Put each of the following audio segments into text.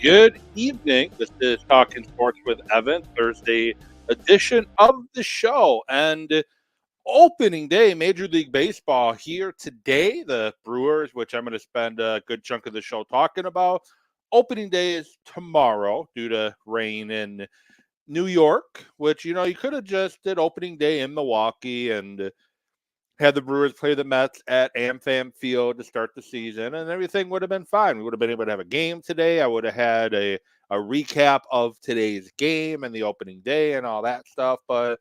Good evening. This is Talking Sports with Evan, Thursday edition of the show. And opening day, Major League Baseball here today. The Brewers, which I'm going to spend a good chunk of the show talking about. Opening day is tomorrow due to rain in New York, which, you could have just did opening day in Milwaukee and had the Brewers play the Mets at AmFam Field to start the season, and everything would have been fine. We would have been able to have a game today. I would have had a recap of today's game and the opening day and all that stuff. But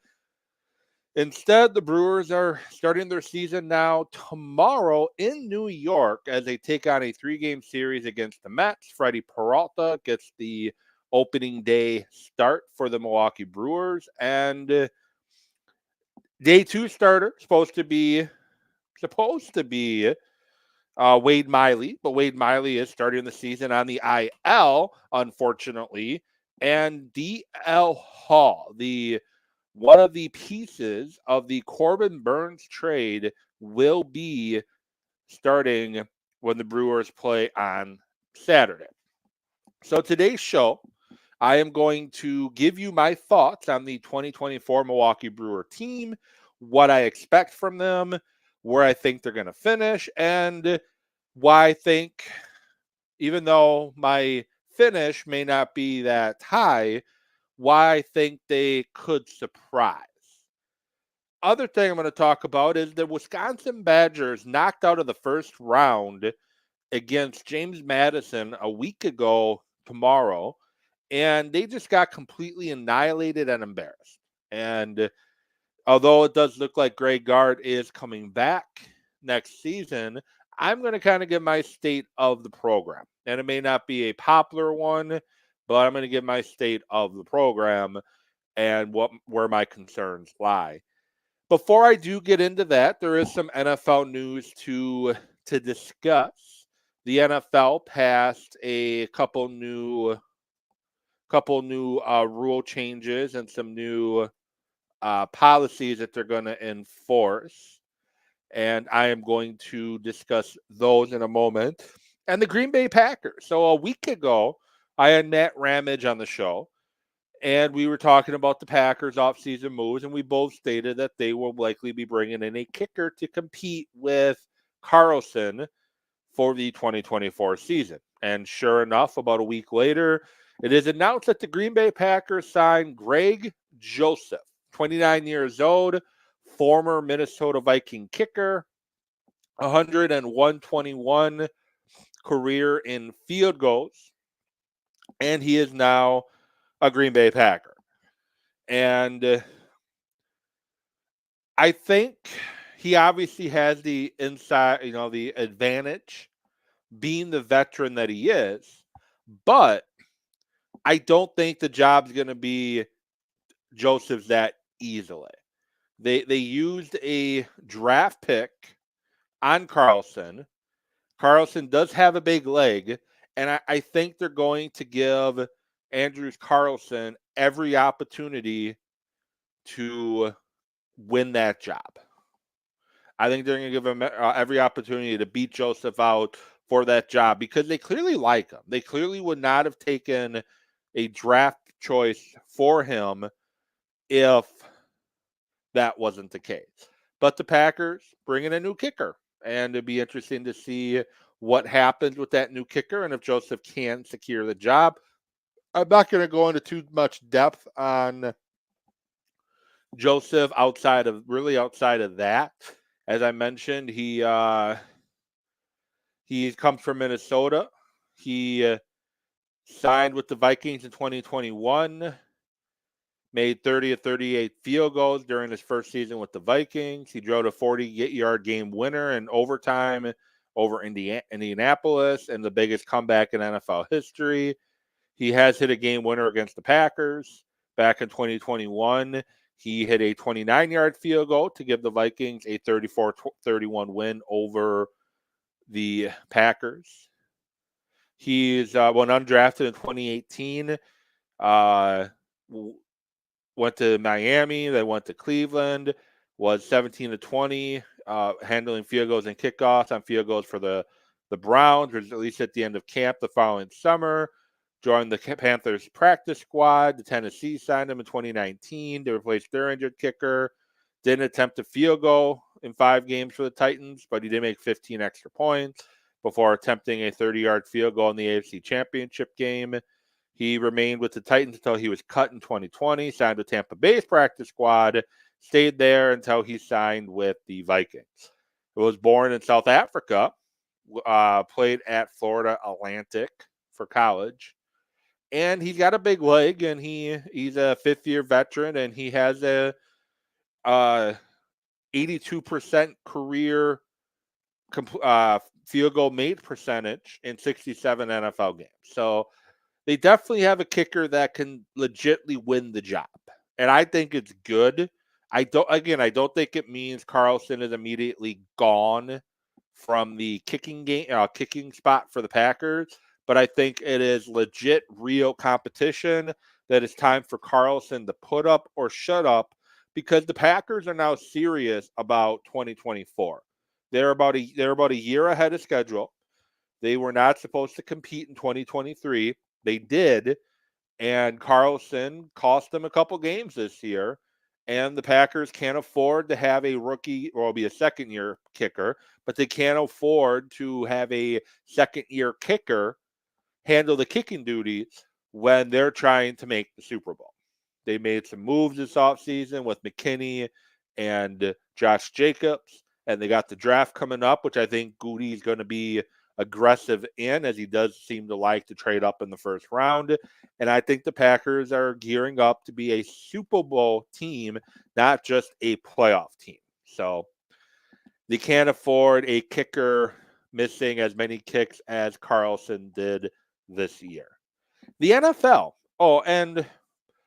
instead, the Brewers are starting their season now tomorrow in New York as they take on a 3-game series against the Mets. Freddie Peralta gets the opening day start for the Milwaukee Brewers. And day 2 starter supposed to be Wade Miley, but Wade Miley is starting the season on the IL, unfortunately. And DL Hall, one of the pieces of the Corbin Burns trade, will be starting when the Brewers play on Saturday. So today's show, I am going to give you my thoughts on the 2024 Milwaukee Brewer team, what I expect from them, where I think they're going to finish, and why I think, even though my finish may not be that high, why I think they could surprise. Other thing I'm going to talk about is the Wisconsin Badgers knocked out of the first round against James Madison a week ago tomorrow, and they just got completely annihilated and embarrassed. And although it does look like Greg Gard is coming back next season, I'm going to kind of give my state of the program. And it may not be a popular one, but I'm going to give my state of the program and where my concerns lie. Before I do get into that, there is some NFL news to discuss. The NFL passed a couple new rule changes and some new policies that they're going to enforce. And I am going to discuss those in a moment. And the Green Bay Packers. So a week ago, I had Matt Ramage on the show, and we were talking about the Packers offseason moves, and we both stated that they will likely be bringing in a kicker to compete with Carlson for the 2024 season. And sure enough, about a week later, it is announced that the Green Bay Packers signed Greg Joseph, 29 years old, former Minnesota Viking kicker, 121 career in field goals, and he is now a Green Bay Packer. And I think he obviously has the the advantage being the veteran that he is, but I don't think the job's going to be Joseph's that easily. They used a draft pick on Carlson. Carlson does have a big leg, and I think they're going to give Andrews Carlson every opportunity to win that job. I think they're going to give him every opportunity to beat Joseph out for that job because they clearly like him. They clearly would not have taken a draft choice for him if that wasn't the case. But the Packers bring in a new kicker, and it'd be interesting to see what happens with that new kicker and if Joseph can secure the job. I'm not going to go into too much depth on Joseph outside of that. As I mentioned, he comes from Minnesota. He signed with the Vikings in 2021. Made 30 of 38 field goals during his first season with the Vikings. He drove a 40-yard game winner in overtime over Indianapolis and the biggest comeback in NFL history. He has hit a game winner against the Packers back in 2021. He hit a 29-yard field goal to give the Vikings a 34-31 win over the Packers. He's went undrafted in 2018. Went to Miami, then went to Cleveland, was 17 to 20, handling field goals and kickoffs on field goals for the Browns, or at least at the end of camp the following summer. joined the Panthers practice squad. The Tennessee signed him in 2019 to replace their injured kicker. Didn't attempt a field goal in 5 games for the Titans, but he did make 15 extra points before attempting a 30-yard field goal in the AFC Championship game. He remained with the Titans until he was cut in 2020, signed with Tampa Bay's practice squad, stayed there until he signed with the Vikings. He was born in South Africa, played at Florida Atlantic for college, and he's got a big leg, and he's a fifth-year veteran, and he has a 82% career field goal made percentage in 67 NFL games. So they definitely have a kicker that can legitimately win the job, and I think it's good. I don't think it means Carlson is immediately gone from the kicking spot for the Packers, but I think it is legit, real competition that it's time for Carlson to put up or shut up, because the Packers are now serious about 2024. They're about a year ahead of schedule. They were not supposed to compete in 2023. They did, and Carlson cost them a couple games this year. And the Packers can't afford to have a rookie, or it'll be a second-year kicker, but they can't afford to have a second-year kicker handle the kicking duties when they're trying to make the Super Bowl. They made some moves this offseason with McKinney and Josh Jacobs, and they got the draft coming up, which I think Goody is going to be aggressive in, as he does seem to like to trade up in the first round. And I think the Packers are gearing up to be a Super Bowl team, not just a playoff team. So they can't afford a kicker missing as many kicks as Carlson did this year. The NFL. Oh, and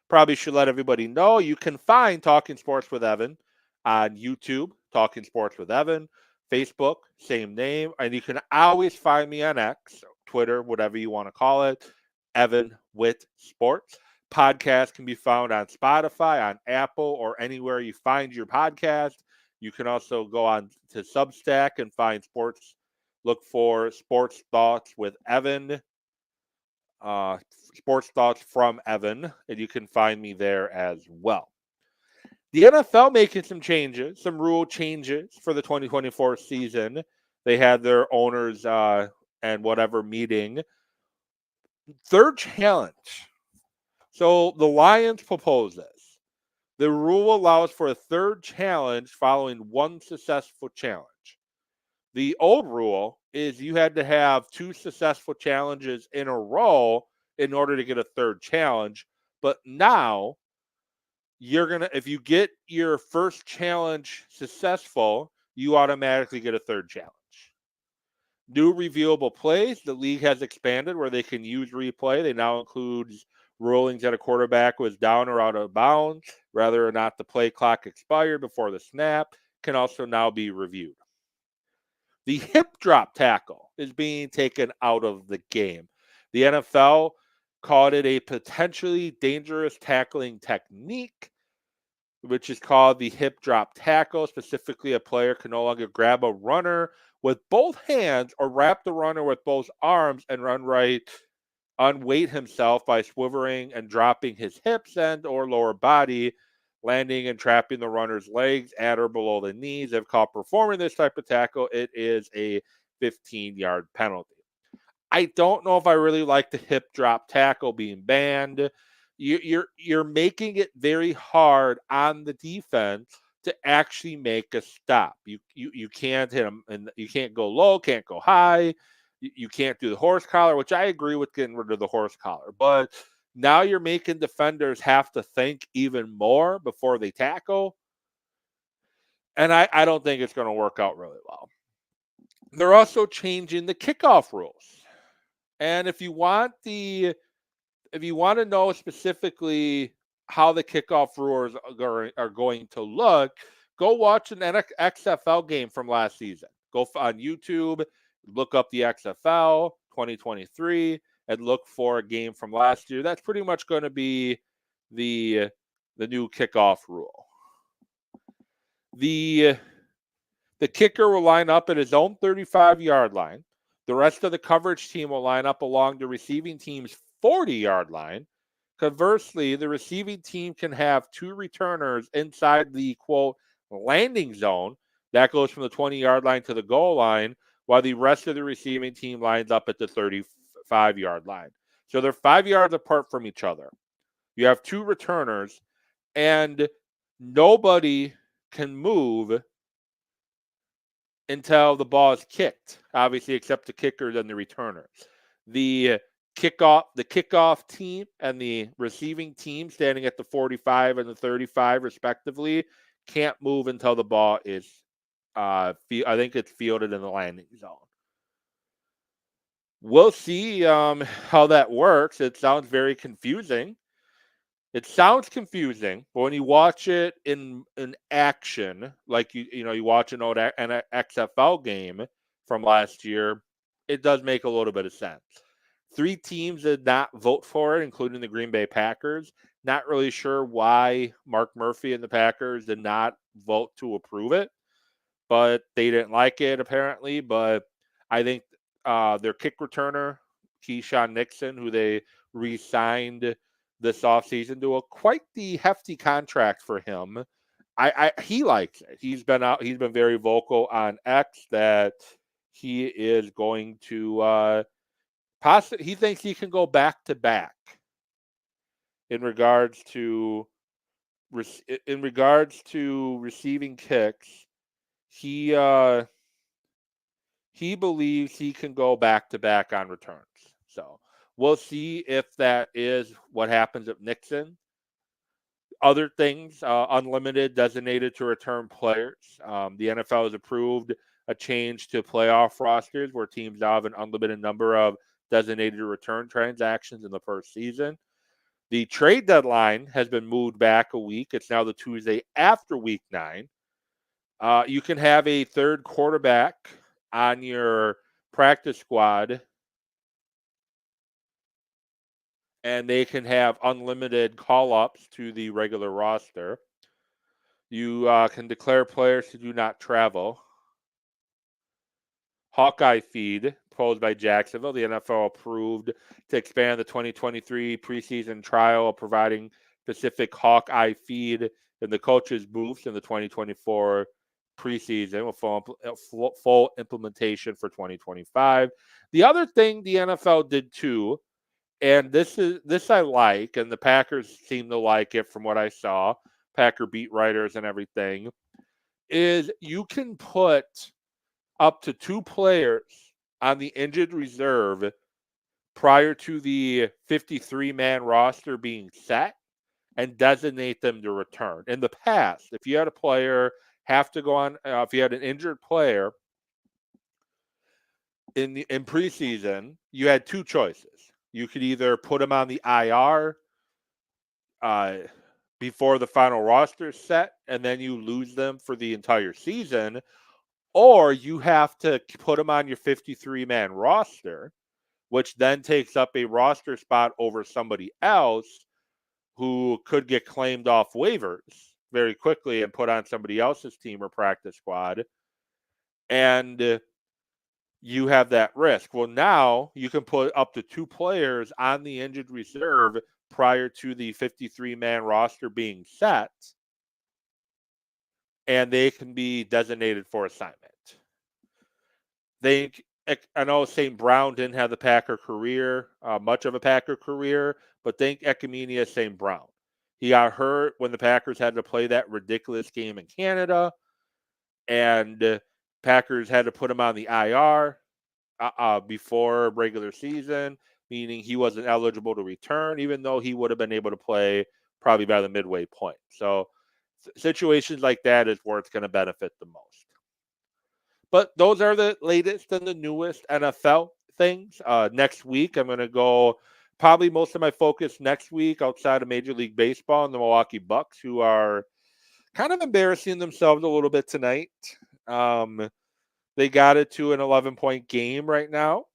probably should let everybody know, you can find Talking Sports with Evan on YouTube, Talking Sports with Evan, Facebook, same name, and you can always find me on X, Twitter, whatever you want to call it, Evan with Sports. Podcast can be found on Spotify, on Apple, or anywhere you find your podcast. You can also go on to Substack and find sports. Look for Sports Thoughts with Evan. Sports Thoughts from Evan, and you can find me there as well. The NFL making some changes, some rule changes for the 2024 season. They had their owners and whatever meeting. Third challenge. So the Lions propose this. The rule allows for a third challenge following one successful challenge. The old rule is you had to have 2 successful challenges in a row in order to get a third challenge. But now if you get your first challenge successful, you automatically get a third challenge. New reviewable plays. The league has expanded where they can use replay. They now include rulings that a quarterback was down or out of bounds, whether or not the play clock expired before the snap, can also now be reviewed. The hip drop tackle is being taken out of the game. The NFL called it a potentially dangerous tackling technique, which is called the hip drop tackle. Specifically, a player can no longer grab a runner with both hands or wrap the runner with both arms and unweight himself by swiveling and dropping his hips and or lower body, landing and trapping the runner's legs at or below the knees. If caught performing this type of tackle, it is a 15-yard penalty. I don't know if I really like the hip drop tackle being banned. You're making it very hard on the defense to actually make a stop. You can't hit them, and you can't go low, can't go high. You can't do the horse collar, which I agree with getting rid of the horse collar. But now you're making defenders have to think even more before they tackle. And I don't think it's going to work out really well. They're also changing the kickoff rules. And if you want to know specifically how the kickoff rules are going to look, go watch an XFL game from last season. Go on YouTube, look up the XFL 2023, and look for a game from last year. That's pretty much going to be the new kickoff rule. The kicker will line up at his own 35-yard line. The rest of the coverage team will line up along the receiving team's 40-yard line. Conversely, the receiving team can have 2 returners inside the, quote, landing zone. That goes from the 20-yard line to the goal line, while the rest of the receiving team lines up at the 35-yard line. So they're 5 yards apart from each other. You have 2 returners, and nobody can move until the ball is kicked, obviously, except the kickers and the returner. The kickoff team and the receiving team standing at the 45 and the 35 respectively can't move until the ball is I think it's fielded in the landing zone. We'll see how that works. It sounds very confusing. It sounds confusing, but when you watch it in action, like you watch an old XFL game from last year, it does make a little bit of sense. 3 teams did not vote for it, including the Green Bay Packers. Not really sure why Mark Murphy and the Packers did not vote to approve it, but they didn't like it apparently. But I think their kick returner, Keyshawn Nixon, who they re-signed this offseason to a quite the hefty contract for him. He likes it. He's been very vocal on X that he is going to he thinks he can go back to back in regards to receiving kicks. He believes he can go back to back on returns. So we'll see if that is what happens at Nixon. Other things, unlimited designated to return players. The NFL has approved a change to playoff rosters where teams now have an unlimited number of designated return transactions in the first season. The trade deadline has been moved back a week. It's now the Tuesday after week 9. You can have a third quarterback on your practice squad, and they can have unlimited call-ups to the regular roster. You can declare players who do not travel. Hawkeye feed proposed by Jacksonville. The NFL approved to expand the 2023 preseason trial of providing specific Hawkeye feed in the coaches' booths in the 2024 preseason with full implementation for 2025. The other thing the NFL did too, and this I like, and the Packers seem to like it from what I saw, Packer beat writers and everything, is you can put up to 2 players on the injured reserve prior to the 53-man roster being set and designate them to return. In the past, if you had a player have to go on, if you had an injured player in preseason, you had 2 choices. You could either put him on the IR before the final roster is set, and then you lose them for the entire season, or you have to put them on your 53-man roster, which then takes up a roster spot over somebody else who could get claimed off waivers very quickly and put on somebody else's team or practice squad. And you have that risk. Well, now you can put up to 2 players on the injured reserve prior to the 53-man roster being set, and they can be designated for assignment. I know St. Brown didn't have the Packer career, much of a Packer career, but think Ecomenia St. Brown. He got hurt when the Packers had to play that ridiculous game in Canada, and Packers had to put him on the IR before regular season, meaning he wasn't eligible to return, even though he would have been able to play probably by the midway point. So situations like that is where it's going to benefit the most. But those are the latest and the newest NFL things. Next week, I'm going to go probably most of my focus next week outside of Major League Baseball and the Milwaukee Bucks, who are kind of embarrassing themselves a little bit tonight. They got it to an 11-point game right now,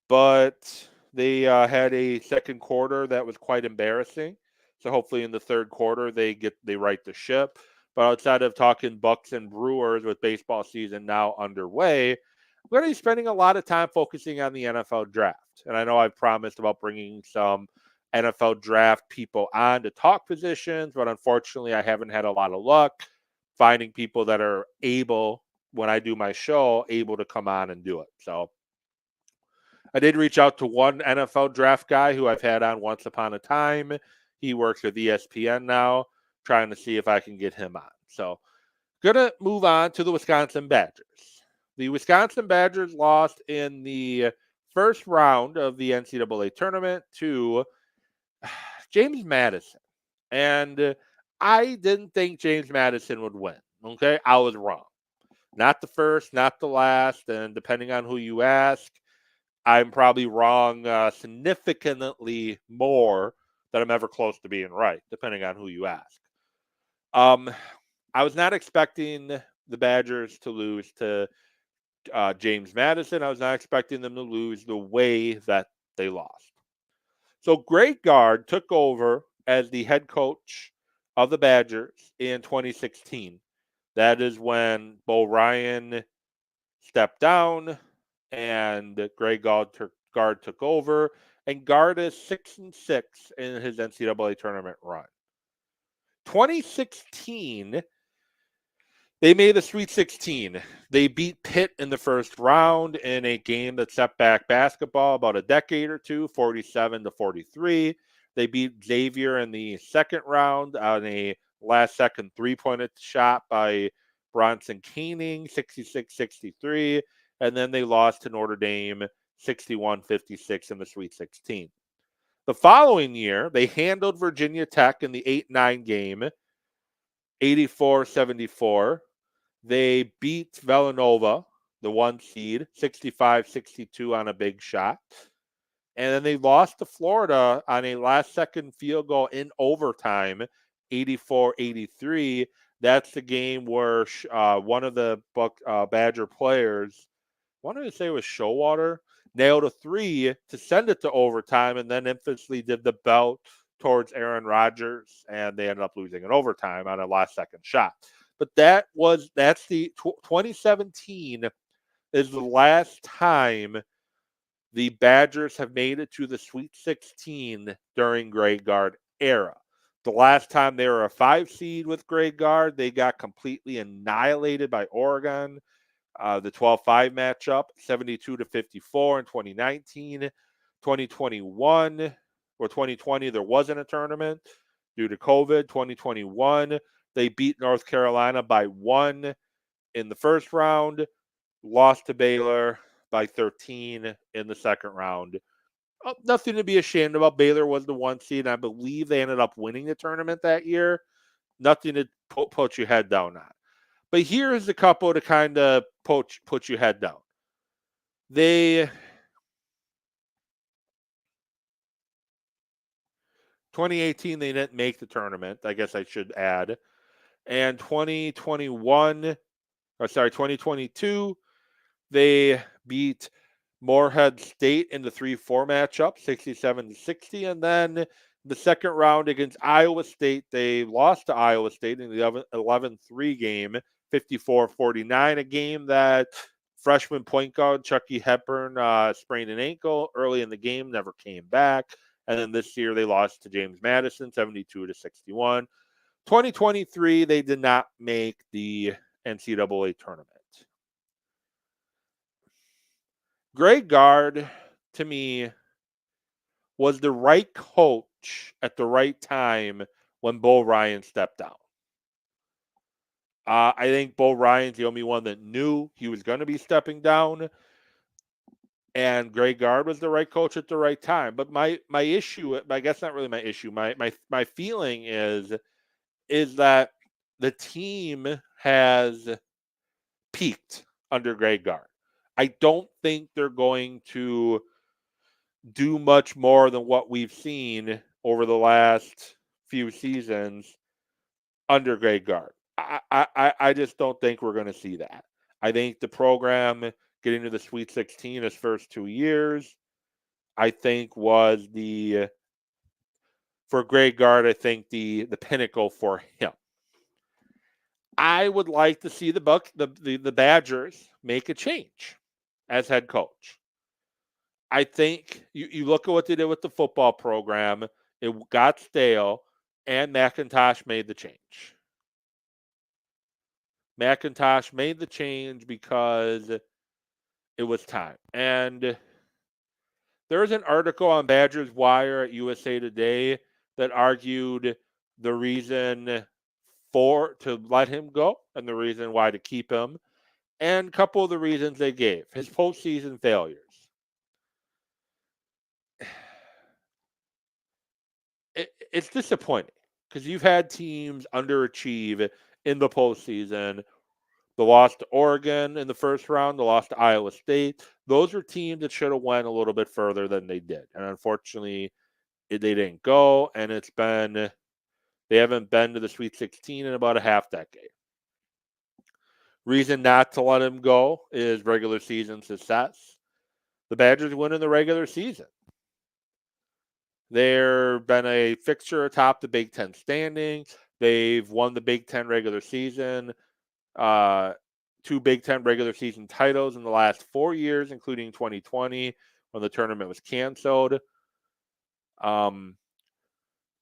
but they had a second quarter that was quite embarrassing. So hopefully in the third quarter they right the ship. But outside of talking Bucks and Brewers with baseball season now underway, I'm going to be spending a lot of time focusing on the NFL draft. And I know I've promised about bringing some NFL draft people on to talk positions, but unfortunately, I haven't had a lot of luck finding people that are able, when I do my show, able to come on and do it. So I did reach out to one NFL draft guy who I've had on once upon a time. He works with ESPN now, trying to see if I can get him on. So, going to move on to the Wisconsin Badgers. The Wisconsin Badgers lost in the first round of the NCAA tournament to James Madison. And I didn't think James Madison would win. Okay, I was wrong. Not the first, not the last, and depending on who you ask, I'm probably wrong significantly more than I'm ever close to being right, depending on who you ask. I was not expecting the Badgers to lose to James Madison. I was not expecting them to lose the way that they lost. So Greg Gard took over as the head coach of the Badgers in 2016. That is when Bo Ryan stepped down and Greg Gard took over. And Gard is 6-6 in his NCAA tournament run. 2016, they made the Sweet 16. They beat Pitt in the first round in a game that set back basketball about a decade or two, 47-43. They beat Xavier in the second round on a last-second three-pointed shot by Bronson Koenig, 66-63. And then they lost to Notre Dame, 61-56 in the Sweet 16. The following year, they handled Virginia Tech in the 8-9 game, 84-74. They beat Villanova, the 1 seed, 65-62 on a big shot. And then they lost to Florida on a last-second field goal in overtime, 84-83. That's the game where one of the Badger players, I wanted to say it was Showalter, nailed a three to send it to overtime and then infamously did the belt towards Aaron Rodgers, and they ended up losing in overtime on a last-second shot. But that's the 2017 is the last time the Badgers have made it to the Sweet 16 during Greg Gard era. The last time they were a 5 seed with Greg Gard, they got completely annihilated by Oregon. The 12-5 matchup, 72-54 in 2019. 2021 or 2020, there wasn't a tournament due to COVID. 2021, they beat North Carolina by 1 in the first round, lost to Baylor by 13 in the second round. Nothing to be ashamed about. Baylor was the 1 seed, and I believe they ended up winning the tournament that year. Nothing to put your head down on. But here's a couple to kind of put your head down. 2018, they didn't make the tournament, I guess I should add. And 2022, they beat Morehead State in the 3-4 matchup, 67-60. And then the second round against Iowa State, they lost to Iowa State in the 11-3 game, 54-49, a game that freshman point guard Chucky Hepburn sprained an ankle early in the game, never came back. And then this year they lost to James Madison, 72-61. 2023, they did not make the NCAA tournament. Greg Gard, to me, was the right coach at the right time when Bo Ryan stepped down. I think Bo Ryan's the only one that knew he was going to be stepping down, and Greg Gard was the right coach at the right time. But my issue, I guess not really my issue, my feeling is that the team has peaked under Greg Gard. I don't think they're going to do much more than what we've seen over the last few seasons under Greg Gard. I just don't think we're going to see that. I think the program getting to the Sweet 16 his first 2 years, I think was for Greg Gard, I think the pinnacle for him. I would like to see the Badgers make a change. as head coach. I think you look at what they did with the football program, it got stale, and McIntosh made the change. McIntosh made the change because it was time. And there's an article on Badgers Wire at USA Today that argued the reason for to let him go and the reason why to keep him, and a couple of the reasons they gave. His postseason failures. It's disappointing because you've had teams underachieve in the postseason. The loss to Oregon in the first round, the loss to Iowa State. Those are teams that should have went a little bit further than they did, and unfortunately, they didn't go. And they haven't been to the Sweet 16 in about a half decade. Reason not to let him go is regular season success. The Badgers win in the regular season. They've been a fixture atop the Big Ten standing. They've won the Big Ten regular season, 2 Big Ten regular season titles in the last 4 years, including 2020 when the tournament was canceled. The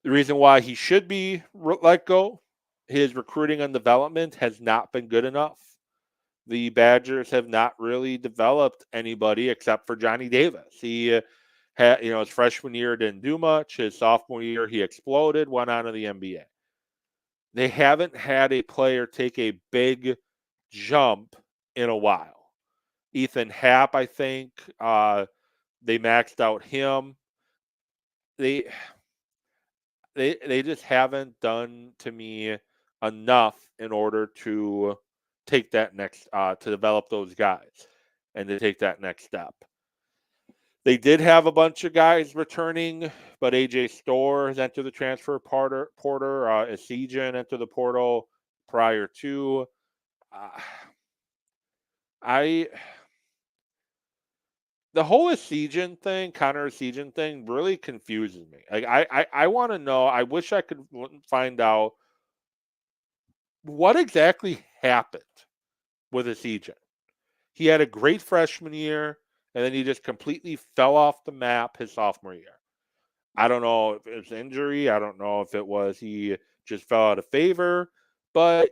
reason why he should be let go, his recruiting and development has not been good enough. The Badgers have not really developed anybody except for Johnny Davis. He had, his freshman year didn't do much. His sophomore year, he exploded, went on to the NBA. They haven't had a player take a big jump in a while. Ethan Happ, I think, they maxed out him. They just haven't done to me enough in order to take that next to develop those guys and to take that next step. They did have a bunch of guys returning, but AJ Storr has entered the transfer porter. Esijan entered the portal prior to. The whole Esijan thing, Connor Esijan thing, really confuses me. Like I want to know. I wish I could find out what exactly happened with Esijan. He had a great freshman year, and then he just completely fell off the map his sophomore year. I don't know if it was injury. I don't know if it was he just fell out of favor. But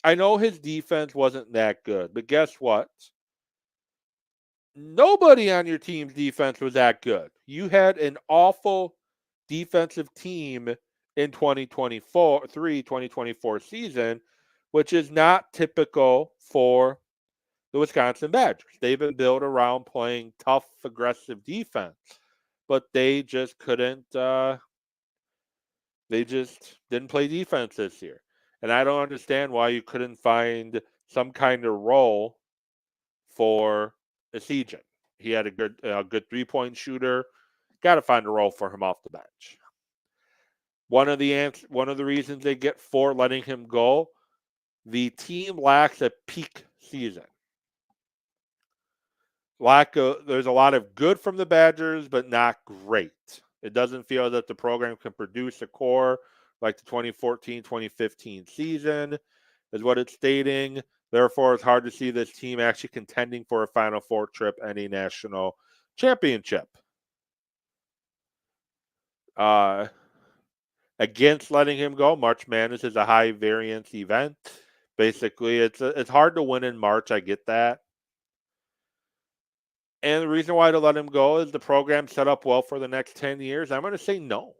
I know his defense wasn't that good. But guess what? Nobody on your team's defense was that good. You had an awful defensive team in 2024 season, which is not typical for the Wisconsin Badgers. They've been built around playing tough, aggressive defense, but they just couldn't. They just didn't play defense this year, and I don't understand why you couldn't find some kind of role for Esijan. He had a good 3-point shooter. Got to find a role for him off the bench. One of the reasons they get for letting him go, the team lacks a peak season. There's a lot of good from the Badgers, but not great. It doesn't feel that the program can produce a core like the 2014-2015 season, is what it's stating. Therefore, it's hard to see this team actually contending for a Final Four trip and a national championship. Against letting him go, March Madness is a high variance event. Basically, it's hard to win in March. I get that. And the reason why to let him go is the program set up well for the next 10 years. I'm going to say no.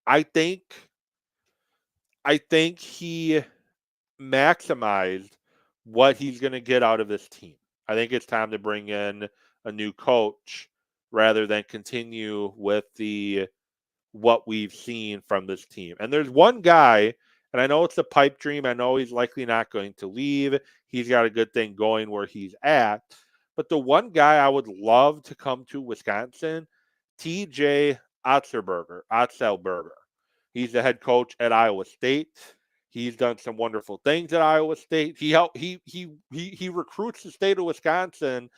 I think he maximized what he's going to get out of this team. I think it's time to bring in a new coach rather than continue with what we've seen from this team. And there's one guy, and I know it's a pipe dream. I know he's likely not going to leave. He's got a good thing going where he's at. But the one guy I would love to come to Wisconsin, TJ Otzelberger. He's the head coach at Iowa State. He's done some wonderful things at Iowa State. He recruits the state of Wisconsin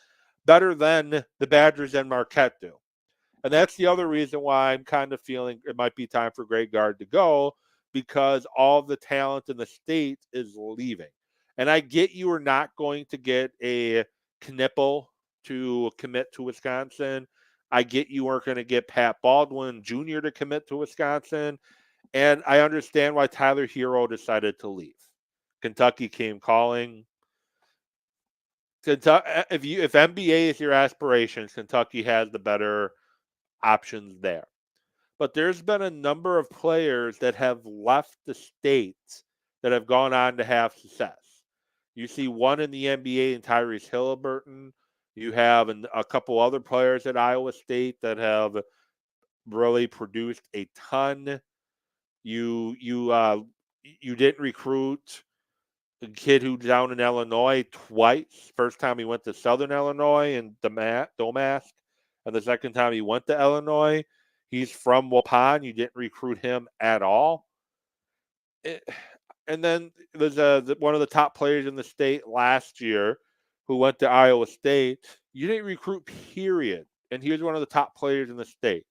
better than the Badgers and Marquette do. And that's the other reason why I'm kind of feeling it might be time for Greg Gard to go, because all the talent in the state is leaving. And I get you are not going to get a Knipple to commit to Wisconsin. I get you weren't going to get Pat Baldwin Jr. to commit to Wisconsin. And I understand why Tyler Hero decided to leave. Kentucky came calling. If NBA is your aspirations, Kentucky has the better options there. But there's been a number of players that have left the state that have gone on to have success. You see one in the NBA in Tyrese Halliburton. You have a couple other players at Iowa State that have really produced a ton. You didn't recruit a kid who's down in Illinois twice. First time he went to Southern Illinois and Domask, and the second time he went to Illinois. He's from Waupun. You didn't recruit him at all. And then there's one of the top players in the state last year who went to Iowa State. You didn't recruit, period. And he was one of the top players in the state.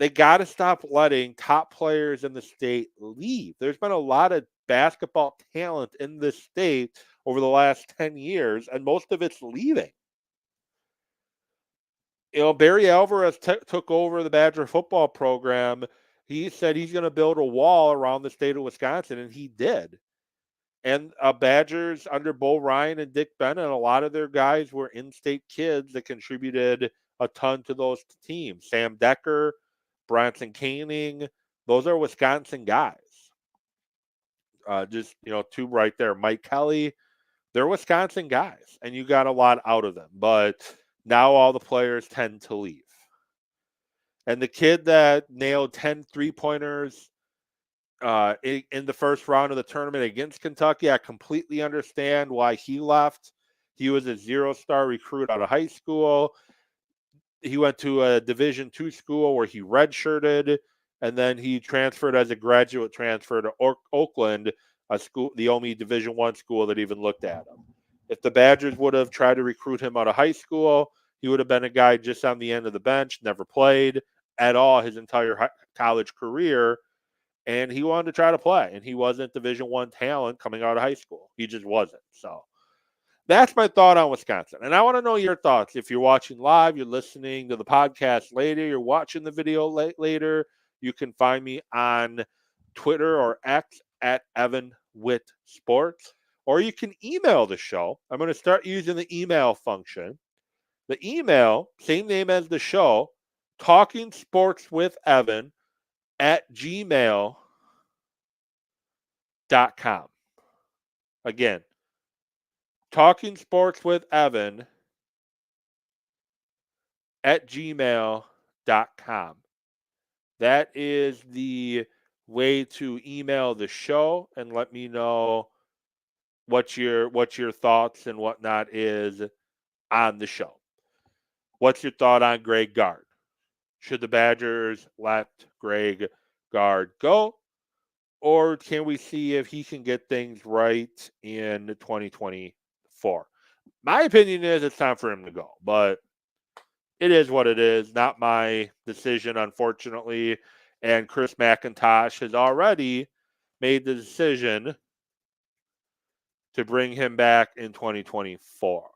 They got to stop letting top players in the state leave. There's been a lot of basketball talent in this state over the last 10 years, and most of it's leaving. Barry Alvarez took over the Badger football program. He said he's going to build a wall around the state of Wisconsin, and he did. And Badgers under Bo Ryan and Dick Bennett, a lot of their guys were in-state kids that contributed a ton to those teams. Sam Decker, Bronson Koenig, those are Wisconsin guys. Two right there. Mike Kelly, they're Wisconsin guys, and you got a lot out of them. But now all the players tend to leave. And the kid that nailed 10 three-pointers in the first round of the tournament against Kentucky, I completely understand why he left. He was a zero-star recruit out of high school. He went to a Division II school where he redshirted, and then he transferred as a graduate transfer to Oakland, a school, the only Division I school that even looked at him. If the Badgers would have tried to recruit him out of high school, he would have been a guy just on the end of the bench, never played at all his entire college career, and he wanted to try to play, and he wasn't Division I talent coming out of high school. He just wasn't. So that's my thought on Wisconsin. And I want to know your thoughts. If you're watching live, you're listening to the podcast later, you're watching the video later, you can find me on Twitter or X at Evan Witt Sports, or you can email the show. I'm going to start using the email function. The email, same name as the show, Talking Sports with Evan at gmail.com. Again, Talking Sports with Evan at gmail.com. That is the way to email the show and let me know what your thoughts and whatnot is on the show. What's your thought on Greg Gard? Should the Badgers let Greg Gard go? Or can we see if he can get things right in 2024? My opinion is it's time for him to go, but it is what it is. Not my decision, unfortunately. And Chris McIntosh has already made the decision to bring him back in 2024.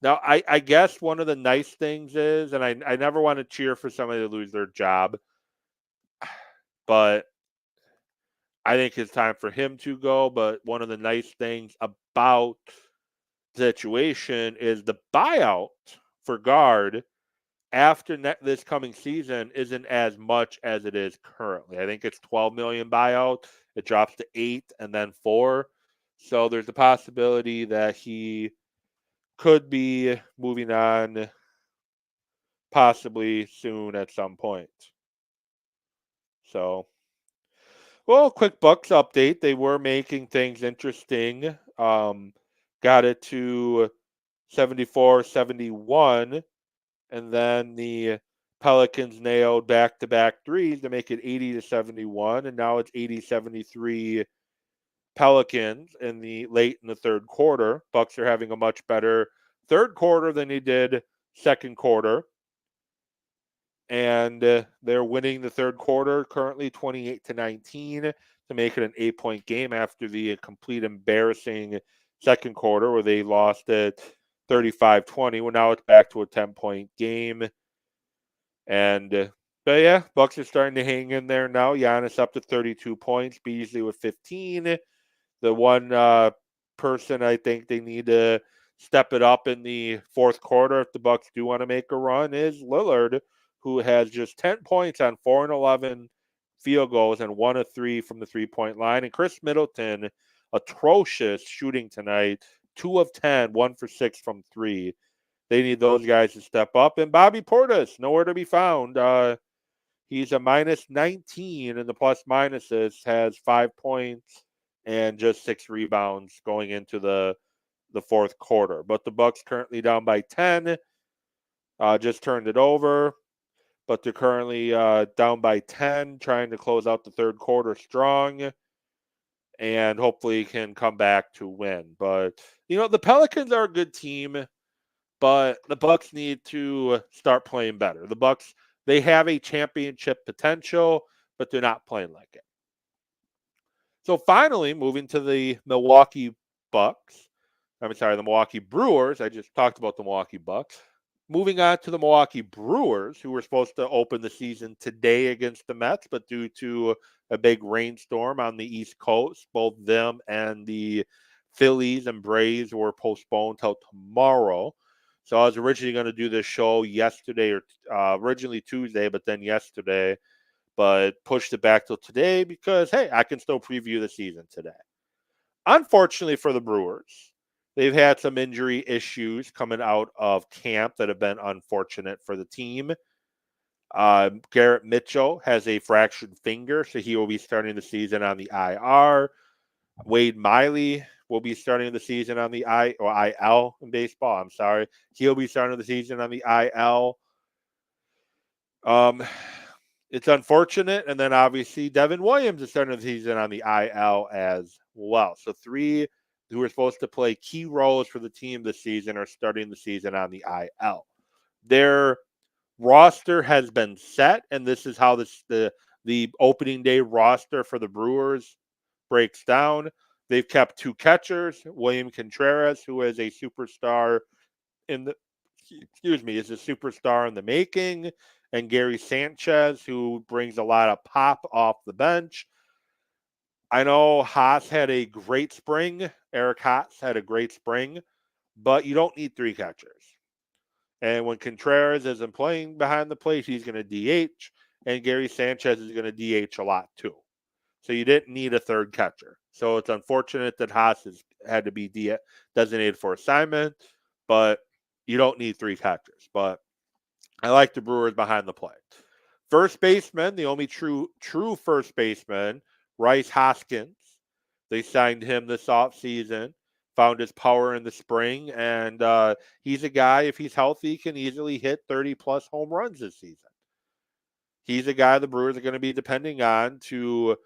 Now, I guess one of the nice things is, and I never want to cheer for somebody to lose their job, but I think it's time for him to go. But one of the nice things about the situation is the buyout for Gard after this coming season isn't as much as it is currently. I think it's $12 million buyout. It drops to 8 and then 4. So there's a possibility that he could be moving on possibly soon at some point. So, well, quick Bucks update. They were making things interesting. Got it to 74-71. And then the Pelicans nailed back-to-back threes to make it 80-71. And now it's 80-73 Pelicans late in the third quarter. Bucks are having a much better third quarter than they did second quarter. And they're winning the third quarter currently 28-19 to make it an 8-point game after the complete embarrassing second quarter where they lost it 35-20. Well, now it's back to a 10-point game. And but yeah, Bucks are starting to hang in there now. Giannis up to 32 points, Beasley with 15. The one person I think they need to step it up in the fourth quarter if the Bucks do want to make a run is Lillard, who has just 10 points on 4 and 11 field goals and 1 of 3 from the 3-point line. And Chris Middleton, atrocious shooting tonight, 2 of 10, 1 for 6 from 3. They need those guys to step up. And Bobby Portis, nowhere to be found. He's a minus 19 in the plus minuses, has 5 points and just 6 rebounds going into the fourth quarter. But the Bucks currently down by 10. Just turned it over, but they're currently down by 10, trying to close out the third quarter strong and hopefully can come back to win. But, the Pelicans are a good team, but the Bucks need to start playing better. The Bucks, they have a championship potential, but they're not playing like it. So finally, moving to the Milwaukee Brewers. I just talked about the Milwaukee Bucks. Moving on to the Milwaukee Brewers, who were supposed to open the season today against the Mets, but due to a big rainstorm on the East Coast, both them and the Phillies and Braves were postponed till tomorrow. So I was originally going to do this show yesterday, or originally Tuesday, but then yesterday, but pushed it back till today because, hey, I can still preview the season today. Unfortunately for the Brewers, they've had some injury issues coming out of camp that have been unfortunate for the team. Garrett Mitchell has a fractured finger, so he will be starting the season on the IR. Wade Miley will be starting the season on the IL in baseball. I'm sorry. He'll be starting the season on the IL. It's unfortunate. And then obviously Devin Williams is starting the season on the IL as well. So 3 who are supposed to play key roles for the team this season are starting the season on the IL. Their roster has been set, and this is how the opening day roster for the Brewers breaks down. They've kept 2 catchers, William Contreras, who is a superstar is a superstar in the making, and Gary Sanchez, who brings a lot of pop off the bench. I know Haas had a great spring. Eric Haas had a great spring, but you don't need 3 catchers. And when Contreras isn't playing behind the plate, he's going to DH, and Gary Sanchez is going to DH a lot too. So you didn't need a 3rd catcher. So it's unfortunate that Haas has had to be designated for assignment, but you don't need 3 catchers. But I like the Brewers behind the plate. First baseman, the only true first baseman, Rhys Hoskins. They signed him this offseason, found his power in the spring, and he's a guy, if he's healthy, can easily hit 30-plus home runs this season. He's a guy the Brewers are going to be depending on to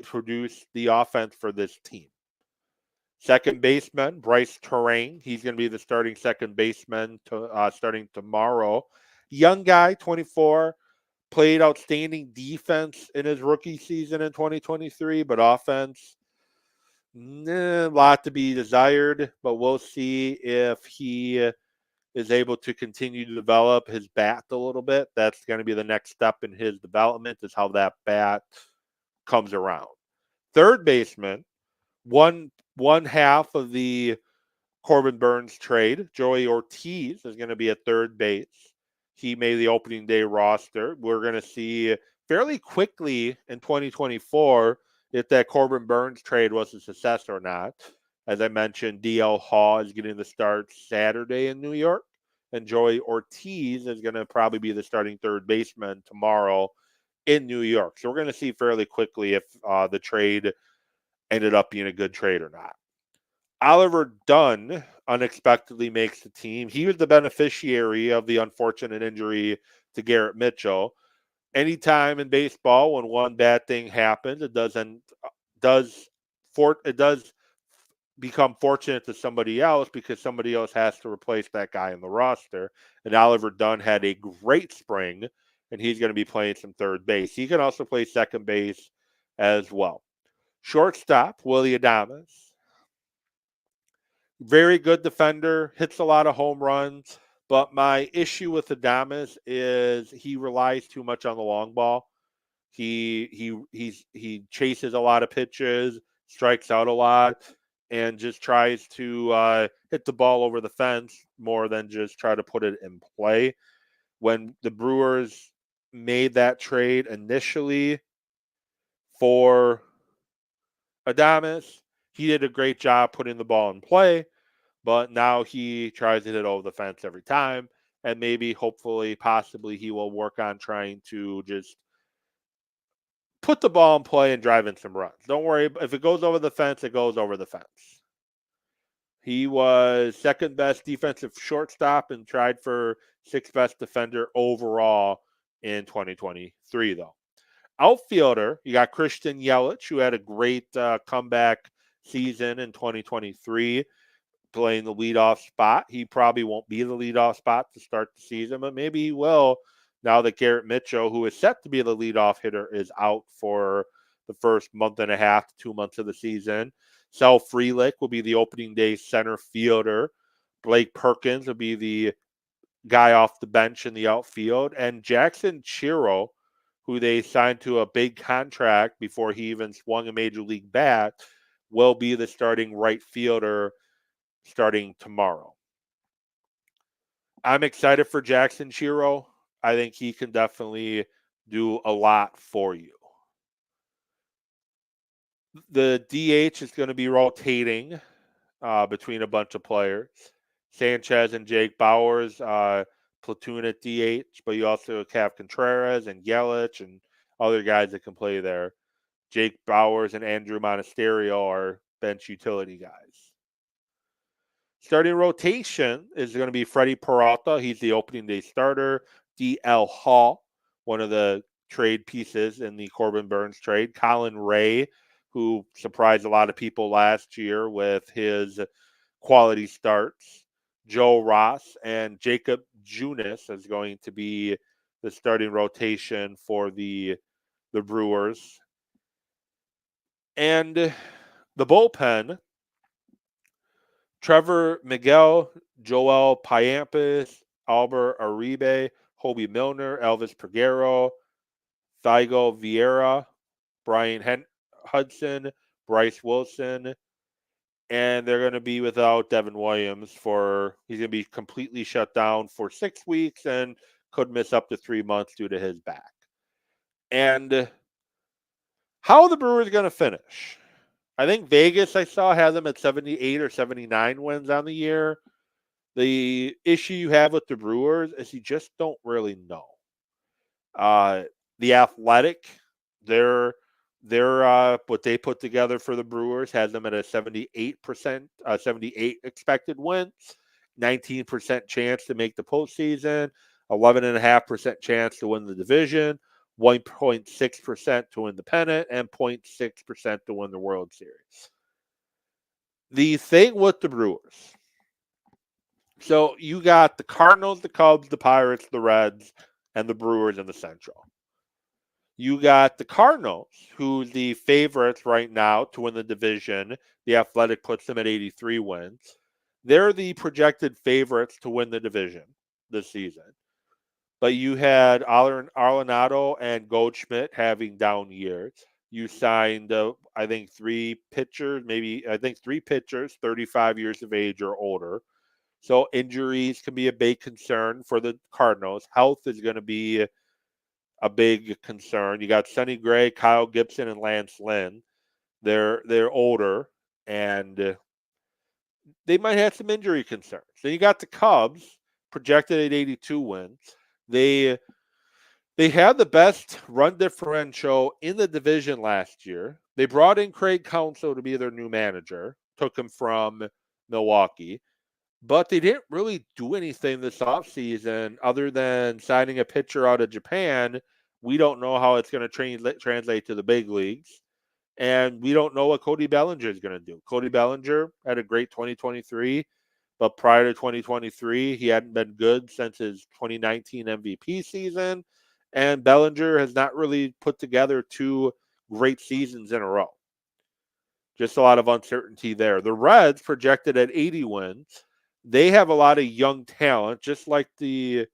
produce the offense for this team. Second baseman, Bryce Terrain. He's going to be the starting second baseman starting tomorrow. Young guy, 24, played outstanding defense in his rookie season in 2023, but offense, a lot to be desired. But we'll see if he is able to continue to develop his bat a little bit. That's going to be the next step in his development, is how that bat comes around. Third baseman, one half of the Corbin Burns trade, Joey Ortiz is going to be at third base. He made the opening day roster. We're going to see fairly quickly in 2024 if that Corbin Burns trade was a success or not. As I mentioned, DL Hall is getting the start Saturday in New York, and Joey Ortiz is going to probably be the starting third baseman tomorrow in New York. So we're going to see fairly quickly if the trade ended up being a good trade or not. Oliver Dunn unexpectedly makes the team. He was the beneficiary of the unfortunate injury to Garrett Mitchell. Anytime in baseball when one bad thing happens, it does become fortunate to somebody else because somebody else has to replace that guy in the roster. And Oliver Dunn had a great spring, and he's going to be playing some third base. He can also play second base as well. Shortstop, Willy Adames. Very good defender, hits a lot of home runs. But my issue with Adames is he relies too much on the long ball. He chases a lot of pitches, strikes out a lot, and just tries to hit the ball over the fence more than just try to put it in play. When the Brewers made that trade initially for Adames, he did a great job putting the ball in play, but now he tries to hit over the fence every time. And maybe, hopefully, possibly, he will work on trying to just put the ball in play and drive in some runs. Don't worry. If it goes over the fence, it goes over the fence. He was second best defensive shortstop and tried for sixth best defender overall in 2023, though. Outfielder, you got Christian Yelich, who had a great comeback season in 2023, playing the leadoff spot. He probably won't be the leadoff spot to start the season, but maybe he will now that Garrett Mitchell, who is set to be the leadoff hitter, is out for the first month and a half to 2 months of the season. Sal Frelick will be the opening day center fielder. Blake Perkins will be the guy off the bench in the outfield. And Jackson Chiro, who they signed to a big contract before he even swung a major league bat, will be the starting right fielder starting tomorrow. I'm excited for Jackson Chiro. I think he can definitely do a lot for you. The DH is going to be rotating between a bunch of players. Sanchez and Jake Bauers platoon at DH, but you also have Contreras and Yelich and other guys that can play there. Jake Bauers and Andrew Monasterio are bench utility guys. Starting rotation is going to be Freddie Peralta. He's the opening day starter. D.L. Hall, one of the trade pieces in the Corbin Burns trade. Colin Ray, who surprised a lot of people last year with his quality starts. Joe Ross and Jacob Junis is going to be the starting rotation for the Brewers. And the bullpen, Trevor Miguel, Joel Payampas, Albert Uribe, Hobie Milner, Elvis Peguero, Thigo Vieira, Brian Hudson, Bryce Wilson, and they're going to be without Devin Williams he's going to be completely shut down for 6 weeks and could miss up to 3 months due to his back. And how are the Brewers going to finish? I think Vegas, I saw, had them at 78 or 79 wins on the year. The issue you have with the Brewers is you just don't really know. The Athletic, their what they put together for the Brewers has them at a 78%, 78 expected wins, 19% chance to make the postseason, 11.5% chance to win the division, 1.6% to win the pennant, and 0.6% to win the World Series. The thing with the Brewers, so you got the Cardinals, the Cubs, the Pirates, the Reds, and the Brewers in the Central. You got the Cardinals, who's the favorites right now to win the division. The Athletic puts them at 83 wins. They're the projected favorites to win the division this season. But you had Arenado and Goldschmidt having down years. You signed, I think, three pitchers, 35 years of age or older. So injuries can be a big concern for the Cardinals. Health is going to be a big concern. You got Sonny Gray, Kyle Gibson, and Lance Lynn. They're older, and they might have some injury concerns. Then you got the Cubs, projected at 82 wins. They had the best run differential in the division last year. They brought in Craig Counsell to be their new manager, took him from Milwaukee. But they didn't really do anything this offseason other than signing a pitcher out of Japan. We don't know how it's going to translate to the big leagues. And we don't know what Cody Bellinger is going to do. Cody Bellinger had a great 2023, but prior to 2023, he hadn't been good since his 2019 MVP season. And Bellinger has not really put together 2 great seasons in a row. Just a lot of uncertainty there. The Reds projected at 80 wins. They have a lot of young talent, just like the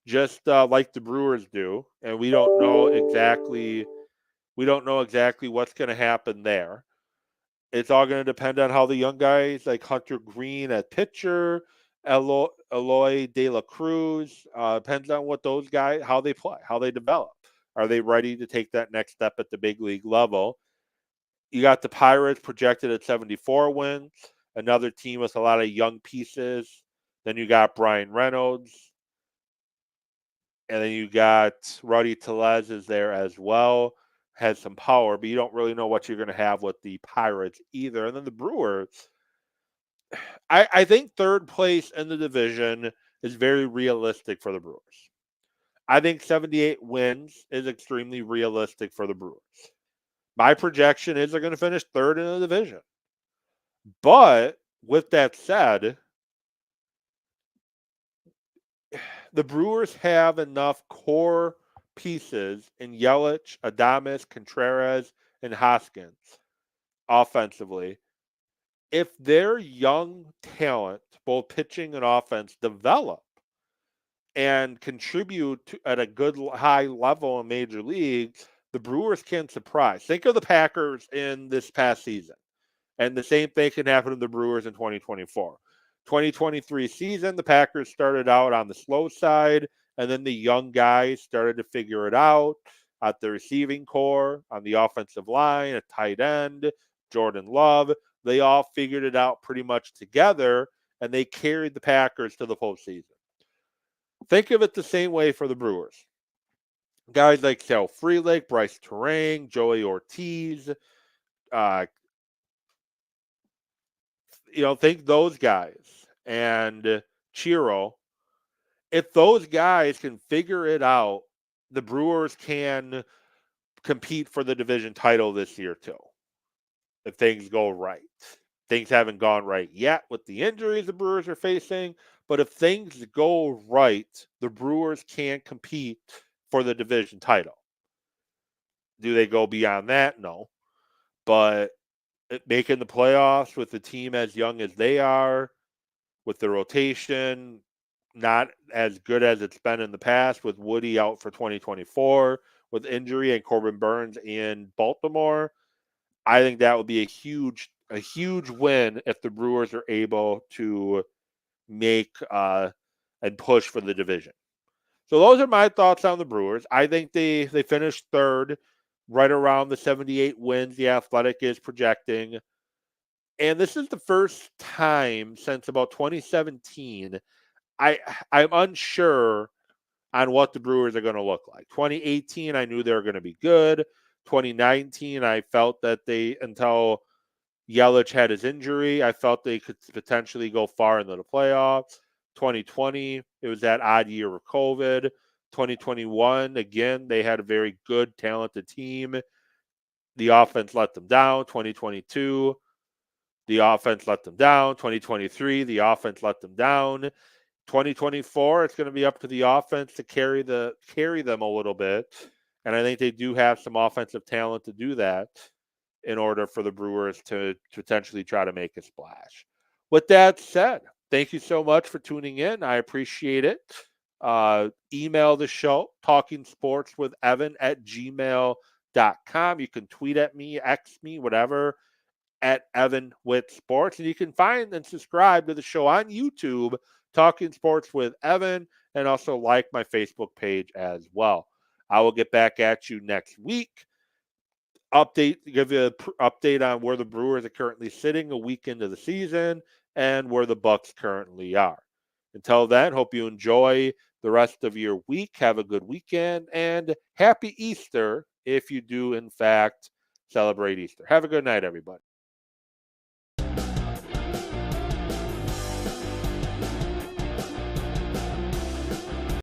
Brewers do, and we don't know exactly what's going to happen there. It's all going to depend on how the young guys like Hunter Green at pitcher, Eloy De La Cruz. Depends on what those guys, how they play, how they develop. Are they ready to take that next step at the big league level? You got the Pirates projected at 74 wins, another team with a lot of young pieces. Then you got Brian Reynolds. And then you got Rowdy Tellez is there as well. Has some power, but you don't really know what you're going to have with the Pirates either. And then the Brewers, I think third place in the division is very realistic for the Brewers. I think 78 wins is extremely realistic for the Brewers. My projection is they're going to finish third in the division. But with that said, the Brewers have enough core pieces in Yelich, Adames, Contreras, and Hoskins offensively. If their young talent, both pitching and offense, develop and contribute at a good high level in major leagues, the Brewers can surprise. Think of the Packers in this past season. And the same thing can happen to the Brewers in 2024. 2023 season, the Packers started out on the slow side, and then the young guys started to figure it out at the receiving core, on the offensive line, a tight end, Jordan Love. They all figured it out pretty much together, and they carried the Packers to the postseason. Think of it the same way for the Brewers. Guys like Cal Freelick, Bryce Terang, Joey Ortiz, think those guys and Chiro. If those guys can figure it out, the Brewers can compete for the division title this year too. If things go right. Things haven't gone right yet with the injuries the Brewers are facing, but if things go right, the Brewers can compete for the division title. Do they go beyond that? No. But making the playoffs with a team as young as they are, with the rotation not as good as it's been in the past, with Woody out for 2024 with injury and Corbin Burns in Baltimore, I think that would be a huge win if the Brewers are able to make and push for the division. So those are my thoughts on the Brewers. I think they finished third, right around the 78 wins the Athletic is projecting. And this is the first time since about 2017 I'm unsure on what the Brewers are going to look like. 2018, I knew they were going to be good. 2019, I felt that until Yelich had his injury, I felt they could potentially go far into the playoffs. 2020, it was that odd year with COVID. 2021, again, they had a very good, talented team. The offense let them down. 2022, the offense let them down. 2023, the offense let them down. 2024, it's going to be up to the offense to carry them a little bit. And I think they do have some offensive talent to do that in order for the Brewers to potentially try to make a splash. With that said, thank you so much for tuning in. I appreciate it. Email the show, talkingsportswithevan@gmail.com. You can tweet at me, X me, whatever, at Evan with Sports. And you can find and subscribe to the show on YouTube, Talking Sports with Evan, and also like my Facebook page as well. I will get back at you next week. Give you an update on where the Brewers are currently sitting a week into the season and where the Bucks currently are. Until then, hope you enjoy the rest of your week. Have a good weekend and happy Easter if you do, in fact, celebrate Easter. Have a good night, everybody.